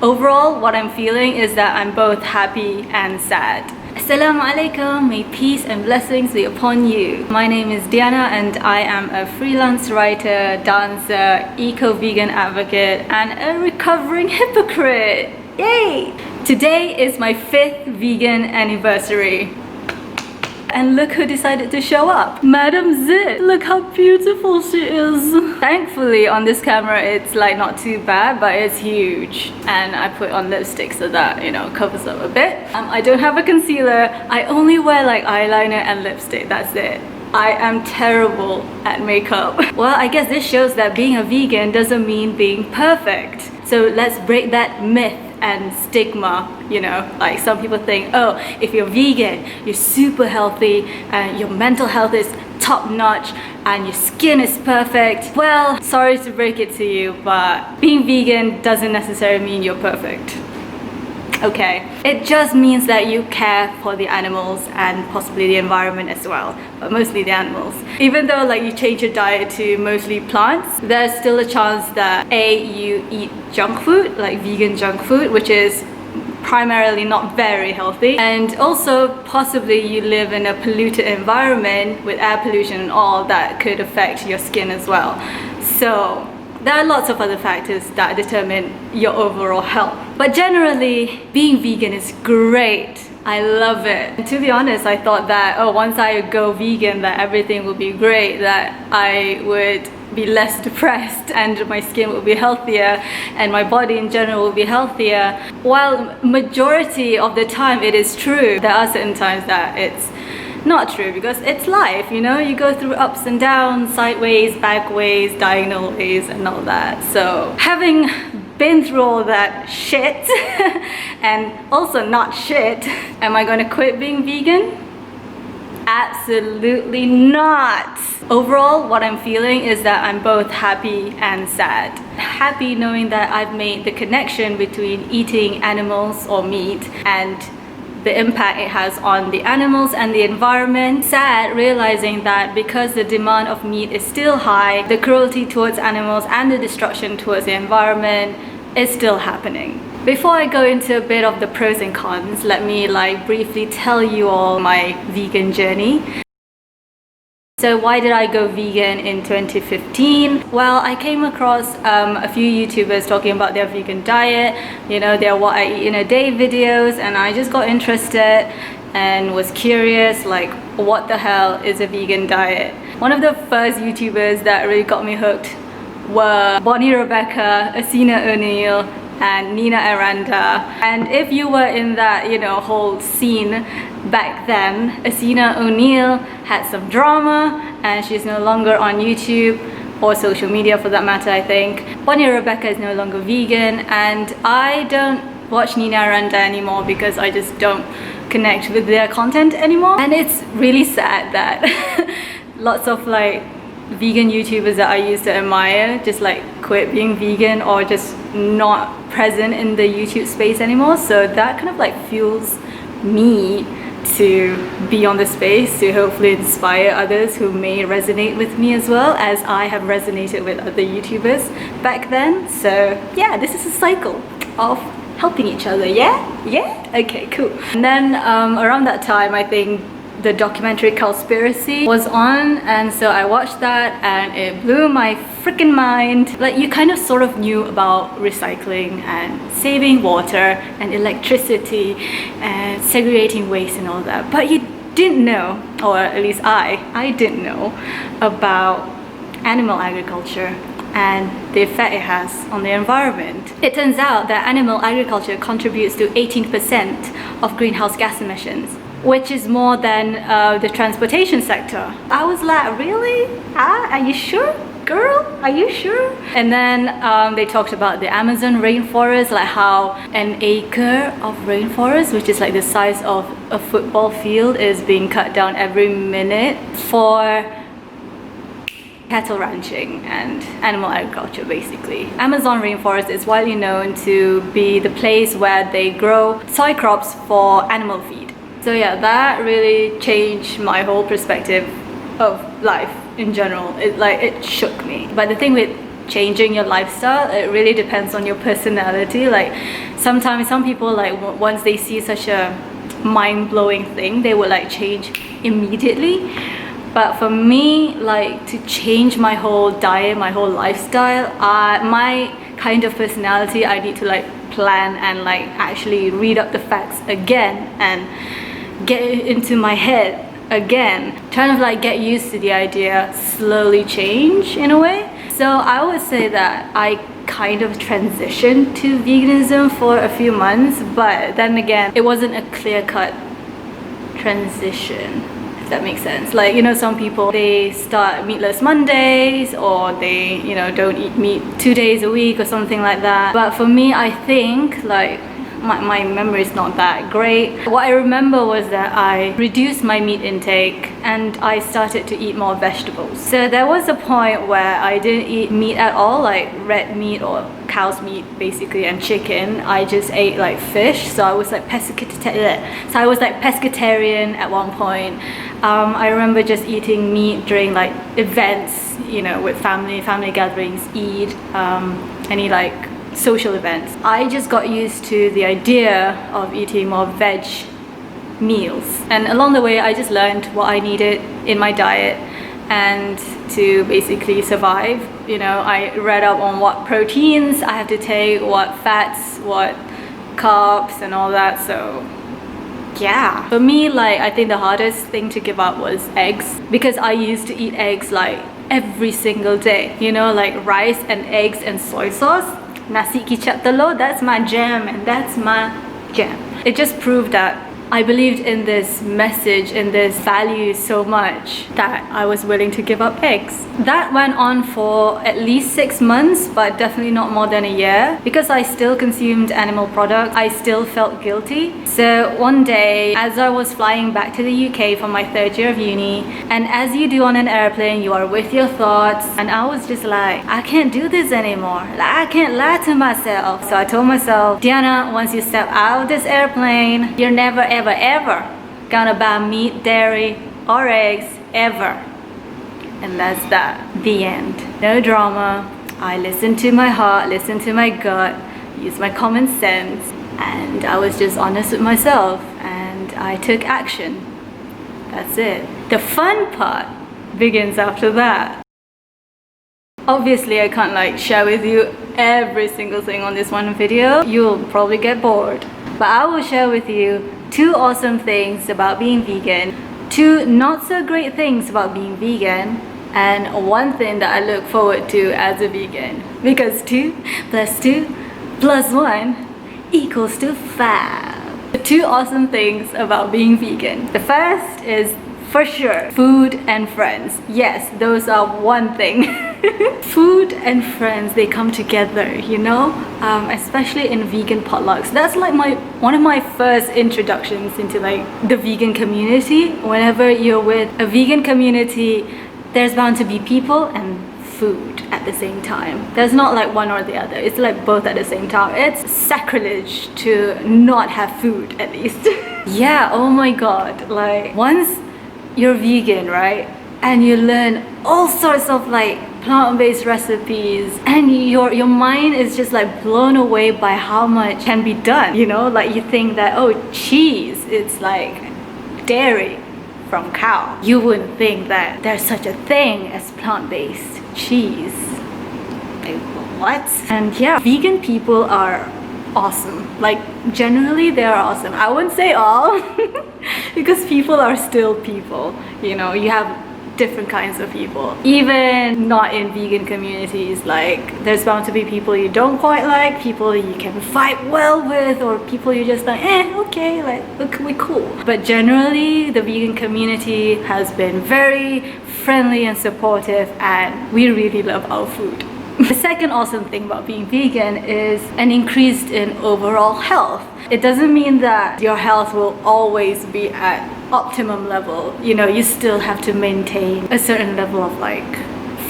Overall, what I'm feeling is that I'm both happy and sad. Assalamu alaikum, may peace and blessings be upon you. My name is Diana and I am a freelance writer, dancer, eco-vegan advocate and a recovering hypocrite. Yay! Today is my 5th vegan anniversary. And look who decided to show up. Madam Zit. Look how beautiful she is. Thankfully on this camera it's like not too bad, but it's huge. And I put on lipstick so that, you know, covers up a bit. I don't have a concealer. I only wear like eyeliner and lipstick. That's it. I am terrible at makeup. Well, I guess this shows that being a vegan doesn't mean being perfect. So let's break that myth and stigma, you know, like some people think, oh, if you're vegan, you're super healthy and your mental health is top-notch and your skin is perfect. Well, sorry to break it to you, but being vegan doesn't necessarily mean you're perfect. Okay, it just means that you care for the animals and possibly the environment as well, but mostly the animals. Even though like you change your diet to mostly plants, there's still a chance that you eat junk food, like vegan junk food, which is primarily not very healthy, and also possibly you live in a polluted environment with air pollution and all that could affect your skin as well. So there are lots of other factors that determine your overall health. But generally, being vegan is great. I love it. And to be honest, I thought that, oh, once I go vegan, that everything will be great, that I would be less depressed and my skin will be healthier and my body in general will be healthier. While majority of the time it is true, there are certain times that it's not true because it's life, you know, you go through ups and downs, sideways, backways, diagonal ways and all that. So having been through all that shit and also not shit, am I gonna quit being vegan? Absolutely not. Overall, what I'm feeling is that I'm both happy and sad. Happy knowing that I've made the connection between eating animals or meat and the impact it has on the animals and the environment. Sad realizing that because the demand of meat is still high, the cruelty towards animals and the destruction towards the environment is still happening. Before I go into a bit of the pros and cons, let me like briefly tell you all my vegan journey. So why did I go vegan in 2015? Well, I came across a few YouTubers talking about their vegan diet, you know, their what I eat in a day videos, and I just got interested and was curious, like, what the hell is a vegan diet? One of the first YouTubers that really got me hooked were Bonnie Rebecca, Asina O'Neill, and Nina Aranda. And if you were in that, you know, whole scene back then, Asina O'Neill had some drama and she's no longer on YouTube or social media for that matter, I think. Bonnie Rebecca is no longer vegan and I don't watch Nina Aranda anymore because I just don't connect with their content anymore. And it's really sad that lots of like vegan YouTubers that I used to admire just like quit being vegan or just not present in the YouTube space anymore. So that kind of like fuels me to be on the space to hopefully inspire others who may resonate with me as well as I have resonated with other YouTubers back then. So yeah, this is a cycle of helping each other. Yeah? Okay, cool. And then around that time, I think the documentary Cowspiracy was on, and so I watched that and it blew my freaking mind. Like, you kind of sort of knew about recycling and saving water and electricity and segregating waste and all that, but you didn't know, or at least I didn't know about animal agriculture and the effect it has on the environment. It turns out that animal agriculture contributes to 18% of greenhouse gas emissions, which is more than the transportation sector. I was like, really? Are you sure? Girl, are you sure? And then they talked about the Amazon rainforest, like how an acre of rainforest, which is like the size of a football field, is being cut down every minute for cattle ranching and animal agriculture basically. Amazon rainforest is widely known to be the place where they grow soy crops for animal feed. So yeah, that really changed my whole perspective of life in general. It shook me. But the thing with changing your lifestyle. It really depends on your personality. Like sometimes some people, like once they see such a mind-blowing thing, they will like change immediately. But for me, like to change my whole diet, my whole lifestyle, my kind of personality, I need to like plan and like actually read up the facts again and get it into my head again, kind of like get used to the idea, slowly change in a way. So I would say that I kind of transitioned to veganism for a few months, but then again, it wasn't a clear-cut transition, if that makes sense. Like, you know, some people, they start meatless Mondays, or they, you know, don't eat meat 2 days a week or something like that. But for me, I think like my memory is not that great. What I remember was that I reduced my meat intake and I started to eat more vegetables. So there was a point where I didn't eat meat at all, like red meat or cow's meat basically, and chicken. I just ate like fish. So I was like pescatarian at one point. I remember just eating meat during like events, you know, with family gatherings, Eid, any like social events. I just got used to the idea of eating more veg meals, and along the way I just learned what I needed in my diet and to basically survive. You know, I read up on what proteins I have to take, what fats, what carbs and all that. So yeah, for me, like I think the hardest thing to give up was eggs, because I used to eat eggs like every single day, you know, like rice and eggs and soy sauce. Nasi kicap telur, that's my jam, and that's my jam. It just proved that I believed in this message, in this value so much that I was willing to give up eggs. That went on for at least 6 months, but definitely not more than a year, because I still consumed animal products. I still felt guilty. So one day, as I was flying back to the UK for my 3rd year of uni, and as you do on an airplane, you are with your thoughts, and I was just like, I can't do this anymore. Like, I can't lie to myself. So I told myself, Diana, once you step out of this airplane, you're never ever gonna buy meat, dairy or eggs ever. And that's that. The end. No drama. I listened to my heart, listened to my gut, used my common sense, and I was just honest with myself, and I took action. That's it. The fun part begins after that. Obviously, I can't like share with you every single thing on this one video. You'll probably get bored. But I will share with you 2 awesome things about being vegan, 2 not so great things about being vegan, and 1 thing that I look forward to as a vegan. Because 2 plus 2 plus 1 equals to 5. The 2 awesome things about being vegan. The first is, for sure, food and friends. Yes, those are one thing. Food and friends, they come together, you know, especially in vegan potlucks. That's like one of my first introductions into like the vegan community. Whenever you're with a vegan community, there's bound to be people and food at the same time. There's not like one or the other. It's like both at the same time. It's sacrilege to not have food, at least. Yeah, oh my god, like once you're vegan, right, and you learn all sorts of like plant-based recipes, and your mind is just like blown away by how much can be done, you know. Like you think that, oh, cheese, it's like dairy from cow. You wouldn't think that there's such a thing as plant-based cheese. Like what? And yeah, vegan people are awesome. Like generally they are awesome. I wouldn't say all because people are still people, you know. You have different kinds of people, even not in vegan communities. Like there's bound to be people you don't quite like, people you can fight well with, or people you just like, okay, like we cool. But generally the vegan community has been very friendly and supportive, and we really love our food. The second awesome thing about being vegan is an increase in overall health. It doesn't mean that your health will always be at optimum level. You know, you still have to maintain a certain level of like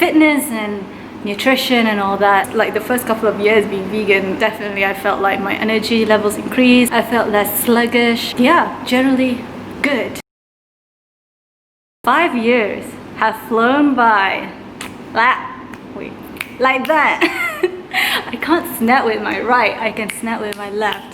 fitness and nutrition and all that. Like the first couple of years being vegan, definitely I felt like my energy levels increased. I felt less sluggish. Yeah, generally good. 5 years have flown by. like that. I can't snap with my right, I can snap with my left.